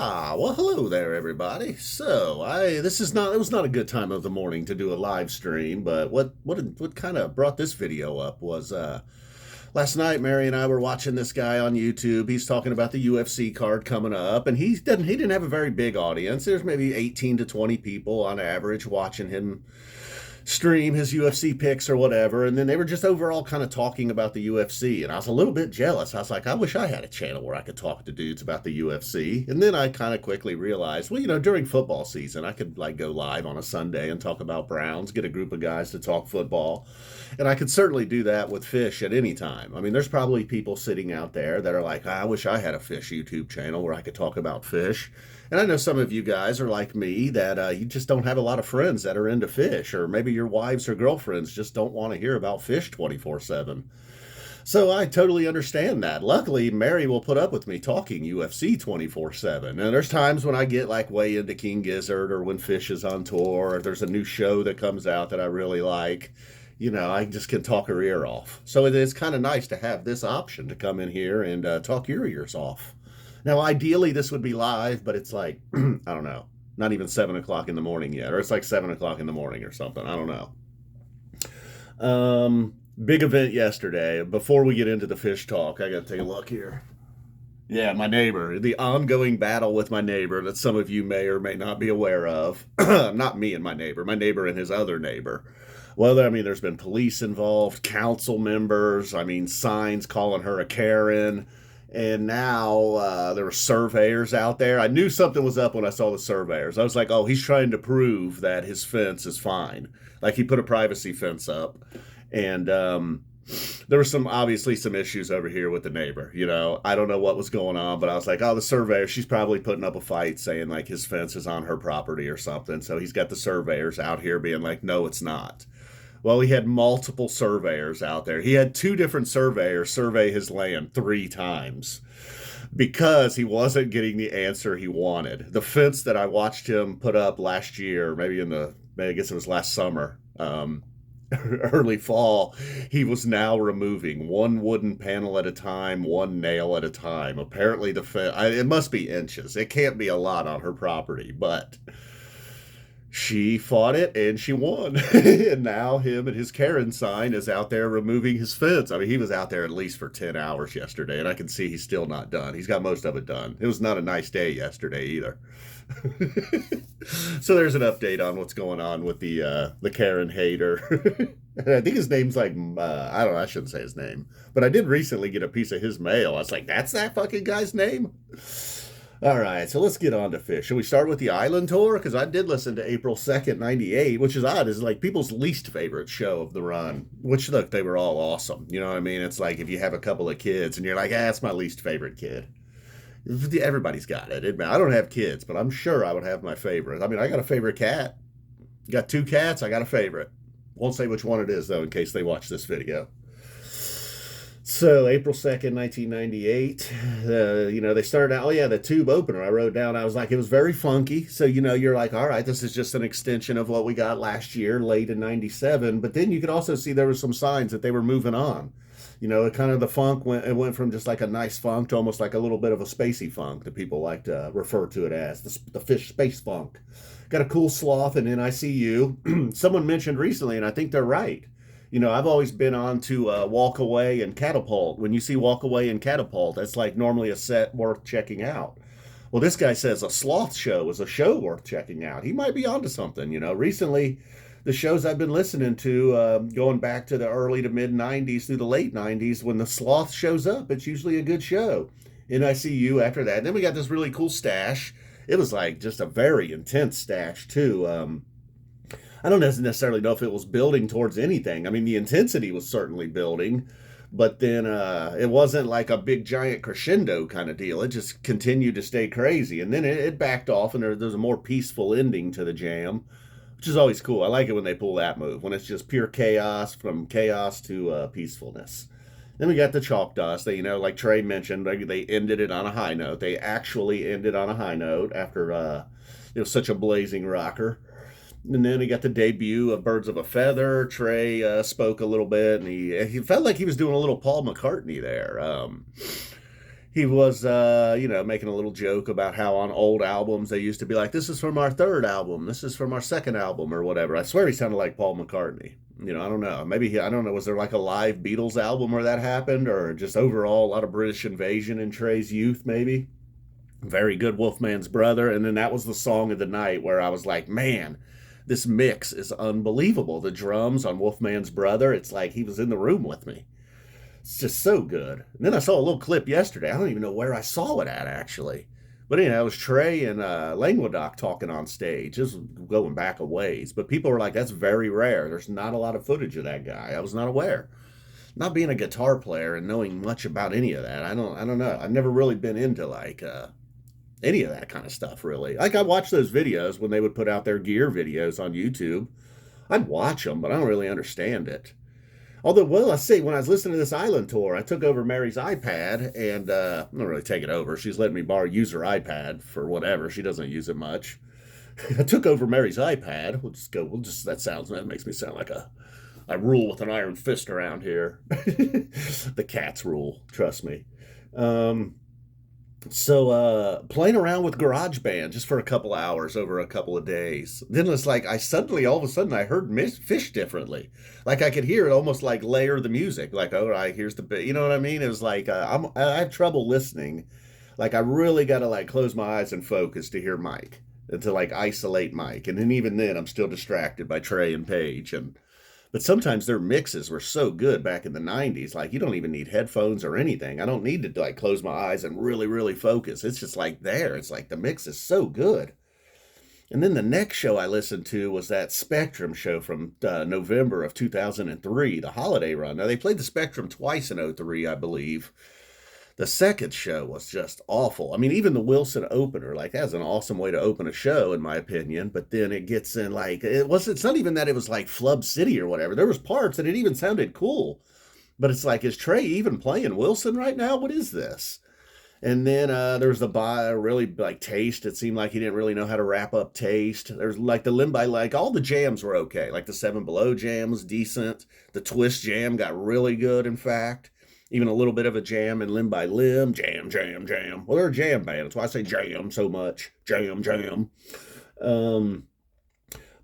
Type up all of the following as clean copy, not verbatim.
Well, hello there, everybody. So, it was not a good time of the morning to do a live stream, but what kind of brought this video up was last night Mary and I were watching this guy on YouTube. He's talking about the UFC card coming up, and he didn't have a very big audience. There's maybe 18 to 20 people on average watching him stream his UFC picks or whatever, and then they were just overall kind of talking about the UFC, and I was a little bit jealous. I was like, I wish I had a channel where I could talk to dudes about the UFC. And then I kind of quickly realized, well, during football season, I could like go live on a Sunday and talk about Browns, get a group of guys to talk football, and I could certainly do that with Phish at any time. I mean, there's probably people sitting out there that are like, I wish I had a Phish YouTube channel where I could talk about Phish. And I know some of you guys are like me, that you just don't have a lot of friends that are into Phish, or maybe your wives or girlfriends just don't want to hear about Phish 24/7. So I totally understand that. Luckily, Mary will put up with me talking UFC 24/7. And there's times when I get like way into King Gizzard, or when Phish is on tour, or there's a new show that comes out that I really like. I just can talk her ear off. So it is kind of nice to have this option to come in here and talk your ears off. Now, ideally, this would be live, but it's like, I don't know, not even 7 o'clock in the morning yet, or it's like 7 o'clock in the morning or something. I don't know. Big event yesterday. Before we get into the Phish talk, I got to take a look here. Yeah, my neighbor, the ongoing battle with my neighbor that some of you may or may not be aware of. Not me and my neighbor and his other neighbor. Well, I mean, there's been police involved, council members, signs calling her a Karen. And now there were surveyors out there. I knew something was up when I saw the surveyors. I was like, oh, he's trying to prove that his fence is fine. Like, he put a privacy fence up. And there were obviously some issues over here with the neighbor. I don't know what was going on, but I was like, oh, the surveyor, she's probably putting up a fight saying like his fence is on her property or something. So he's got the surveyors out here being like, no, it's not. Well, he had multiple surveyors out there. He had 2 different surveyors survey his land 3 times because he wasn't getting the answer he wanted. The fence that I watched him put up last year, maybe I guess it was last summer, early fall, he was now removing 1 wooden panel at a time, 1 nail at a time. Apparently the fence, it must be inches. It can't be a lot on her property, but she fought it and she won. And now him and his Karen sign is out there removing his fence. I mean, he was out there at least for 10 hours yesterday, and I can see he's still not done. He's got most of it done. It was not a nice day yesterday either. So there's an update on what's going on with the Karen hater. I think his name's like, I don't know, I shouldn't say his name. But I did recently get a piece of his mail. I was like, that's that fucking guy's name? All right, so let's get on to Phish. Should we start with the Island Tour? Because I did listen to April 2nd, 98, which is odd. It's like people's least favorite show of the run, which, look, they were all awesome. You know what I mean? It's like if you have a couple of kids and you're like, it's my least favorite kid. Everybody's got it. I don't have kids, but I'm sure I would have my favorite. I mean, I got a favorite cat. Got 2 cats. I got a favorite. Won't say which one it is, though, in case they watch this video. So, April 2nd, 1998, they started out, the tube opener I wrote down. I was like, it was very funky. So, you're like, all right, this is just an extension of what we got last year, late in 97. But then you could also see there were some signs that they were moving on. It kind of the funk went from just like a nice funk to almost like a little bit of a spacey funk that people like to refer to it as, the Phish space funk. Got a cool sloth and NICU. Someone mentioned recently, and I think they're right. I've always been on to Walk Away and Catapult. When you see Walk Away and Catapult, that's like normally a set worth checking out. Well, this guy says a sloth show is a show worth checking out. He might be onto something. Recently, the shows I've been listening to, going back to the early to mid 90s through the late 90s, when the sloth shows up, it's usually a good show. NICU after that. And then we got this really cool stash. It was like just a very intense stash, too. I don't necessarily know if it was building towards anything. I mean, the intensity was certainly building, but then it wasn't like a big giant crescendo kind of deal. It just continued to stay crazy. And then it backed off, and there's a more peaceful ending to the jam, which is always cool. I like it when they pull that move, when it's just pure chaos, from chaos to peacefulness. Then we got the chalk dust. They, like Trey mentioned, they ended it on a high note. They actually ended on a high note after it was such a blazing rocker. And then he got the debut of Birds of a Feather. Trey spoke a little bit, and he felt like he was doing a little Paul McCartney there. he was, making a little joke about how on old albums they used to be like, this is from our third album, this is from our second album, or whatever. I swear he sounded like Paul McCartney. I don't know. Maybe I don't know. Was there like a live Beatles album where that happened, or just overall a lot of British invasion in Trey's youth, maybe? Very good Wolfman's Brother. And then that was the song of the night where I was like, man, this mix is unbelievable. The drums on Wolfman's Brother, it's like he was in the room with me. It's just so good. And then I saw a little clip yesterday. I don't even know where I saw it at, actually. But anyhow, it was Trey and Languedoc talking on stage. This was going back a ways. But people were like, that's very rare. There's not a lot of footage of that guy. I was not aware. Not being a guitar player and knowing much about any of that, I don't know. I've never really been into like any of that kind of stuff, really. Like I watched those videos when they would put out their gear videos on YouTube. I'd watch them, but I don't really understand it. Although, well, I see, when I was listening to this island tour, I took over Mary's iPad, and I'm not really taking it over. She's letting me use her iPad for whatever. She doesn't use it much. I took over Mary's iPad. That makes me sound like I rule with an iron fist around here. The cats rule, trust me. So playing around with GarageBand just for a couple hours over a couple of days. Then it's like all of a sudden I heard Phish differently. Like I could hear it almost like layer the music. Like, all right, here's the bit. You know what I mean? It was like I have trouble listening. Like I really got to like close my eyes and focus to hear Mike and to like isolate Mike. And then even then I'm still distracted by Trey and Paige. But sometimes their mixes were so good back in the 90s. Like, you don't even need headphones or anything. I don't need to, like, close my eyes and really, really focus. It's just like there. It's like the mix is so good. And then the next show I listened to was that Spectrum show from November of 2003, the holiday run. Now, they played the Spectrum twice in '03, I believe. The second show was just awful. I mean, even the Wilson opener, like that's an awesome way to open a show, in my opinion. But then it gets in like it's not even that it was like Flub City or whatever. There was parts and it even sounded cool. But it's like, is Trey even playing Wilson right now? What is this? And then there was really like Taste. It seemed like he didn't really know how to wrap up Taste. There's like the Limby, like all the jams were okay. Like the Seven Below jam was decent. The Twist jam got really good, in fact. Even a little bit of a jam in Limb by Limb. Jam, jam, jam. Well, they're a jam band. That's why I say jam so much. Jam, jam.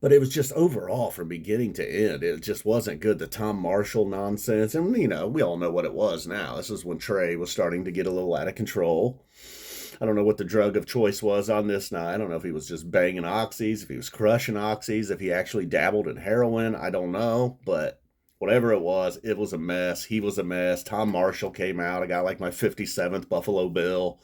But it was just overall from beginning to end, it just wasn't good. The Tom Marshall nonsense. And, we all know what it was now. This is when Trey was starting to get a little out of control. I don't know what the drug of choice was on this night. I don't know if he was just banging oxys, if he was crushing oxys, if he actually dabbled in heroin. I don't know. But whatever it was a mess. He was a mess. Tom Marshall came out. I got like my 57th Buffalo Bill.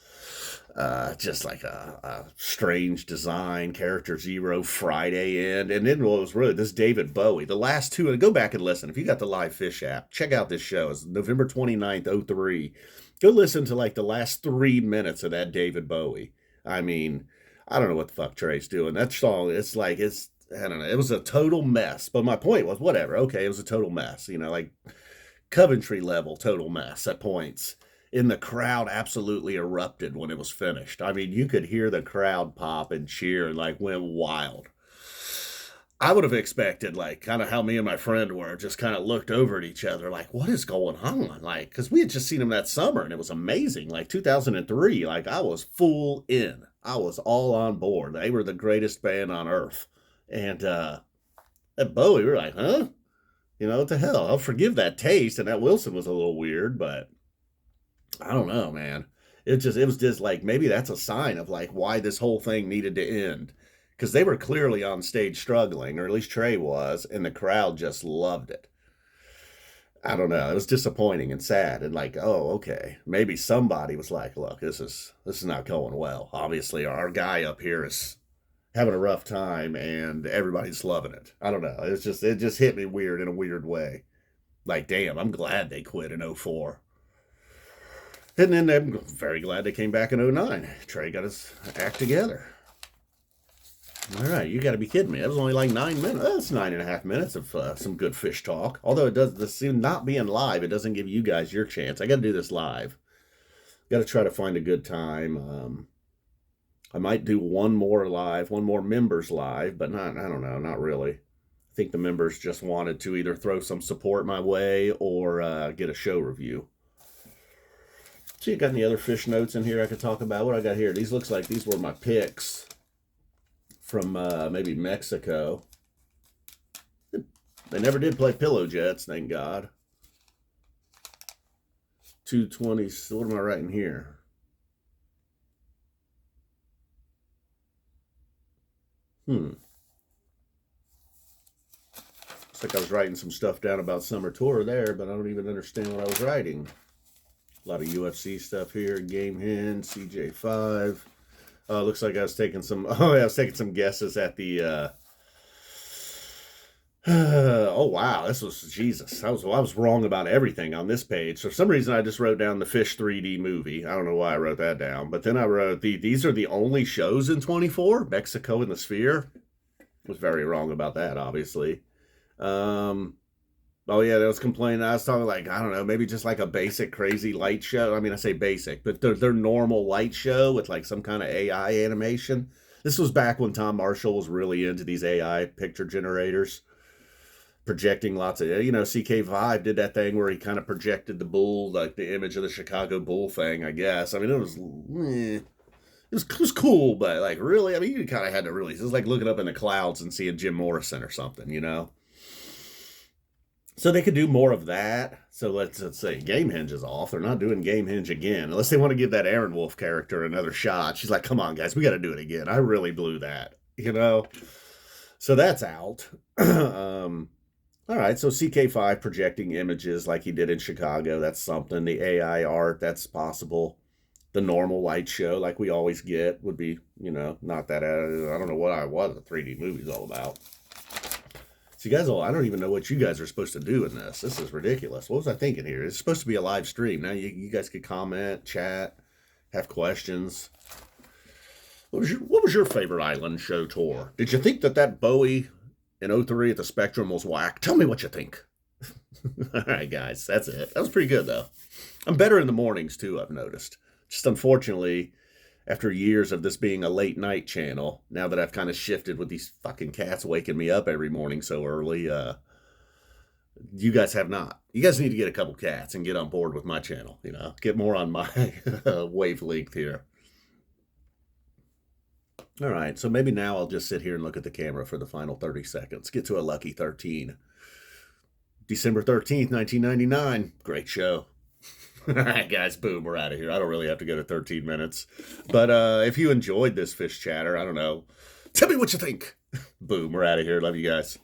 Just like a strange design, Character Zero, Friday End. And then what was really this David Bowie. The last two, and go back and listen. If you got the Live Phish app, check out this show. It's November 29th, '03. Go listen to like the last 3 minutes of that David Bowie. I mean, I don't know what the fuck Trey's doing. That song, I don't know. It was a total mess. But my point was, whatever. Okay, it was a total mess. Like Coventry level total mess at points. And the crowd absolutely erupted when it was finished. I mean, you could hear the crowd pop and cheer and like went wild. I would have expected like kind of how me and my friend were, just kind of looked over at each other like, what is going on? Like, because we had just seen him that summer and it was amazing. Like 2003, like I was full in. I was all on board. They were the greatest band on earth. And at Bowie, we were like, huh? What the hell? I'll forgive that Taste. And that Wilson was a little weird, but I don't know, man. It was just like, maybe that's a sign of like why this whole thing needed to end. Because they were clearly on stage struggling, or at least Trey was, and the crowd just loved it. I don't know. It was disappointing and sad. And like, oh, okay. Maybe somebody was like, look, this is not going well. Obviously, our guy up here is having a rough time and everybody's loving it. I don't know. It just hit me weird in a weird way. Like, damn, I'm glad they quit in '04. And then I'm very glad they came back in '09. Trey got his act together. All right, you got to be kidding me. That was only like 9 minutes. That's 9.5 minutes of some good Phish talk. Although this not being live, it doesn't give you guys your chance. I got to do this live. Got to try to find a good time. I might do one more members live, but I don't know, not really. I think the members just wanted to either throw some support my way or get a show review. See, you got any other fish notes in here I could talk about? What I got here? These looks like these were my picks from maybe Mexico. They never did play Pillow Jets, thank God. 220. What am I writing here? Looks like I was writing some stuff down about Summer Tour there, but I don't even understand what I was writing. A lot of UFC stuff here. Game Hinge, CJ5. Looks like I was taking some. Oh, yeah, I was taking some guesses at the. Oh wow, this was Jesus. I was wrong about everything on this page. For some reason, I just wrote down the Phish 3D movie. I don't know why I wrote that down, but then I wrote these are the only shows in 24. Mexico and the Sphere. Was very wrong about that, obviously. Oh yeah, they was complaining. I was talking like, I don't know, maybe just like a basic crazy light show. I mean, I say basic, but their normal light show with like some kind of AI animation. This was back when Tom Marshall was really into these AI picture generators, projecting lots of, CK5 did that thing where he kind of projected the bull, like the image of the Chicago Bull thing, I guess. I mean, it was cool, but like really, I mean, you kind of had to really, it was like looking up in the clouds and seeing Jim Morrison or something, So they could do more of that. So let's say Game Hinge is off. They're not doing Game Hinge again. Unless they want to give that Aaron Wolf character another shot. She's like, come on, guys, we got to do it again. I really blew that, So that's out. All right, so CK5 projecting images like he did in Chicago. That's something. The AI art, that's possible. The normal light show, like we always get, would be, not that. I don't know what the 3D movie's all about. So you guys I don't even know what you guys are supposed to do in this. This is ridiculous. What was I thinking here? It's supposed to be a live stream. Now you guys could comment, chat, have questions. What was your favorite island show tour? Did you think that Bowie in 03 at the Spectrum was whack? Tell me what you think. All right, guys, that's it. That was pretty good, though. I'm better in the mornings, too, I've noticed. Just unfortunately, after years of this being a late night channel, now that I've kind of shifted with these fucking cats waking me up every morning so early, you guys have not. You guys need to get a couple cats and get on board with my channel, get more on my wavelength here. All right, so maybe now I'll just sit here and look at the camera for the final 30 seconds. Get to a lucky 13. December 13th, 1999. Great show. All right, guys, boom, we're out of here. I don't really have to go to 13 minutes. But if you enjoyed this Phish chatter, I don't know, tell me what you think. Boom, we're out of here. Love you guys.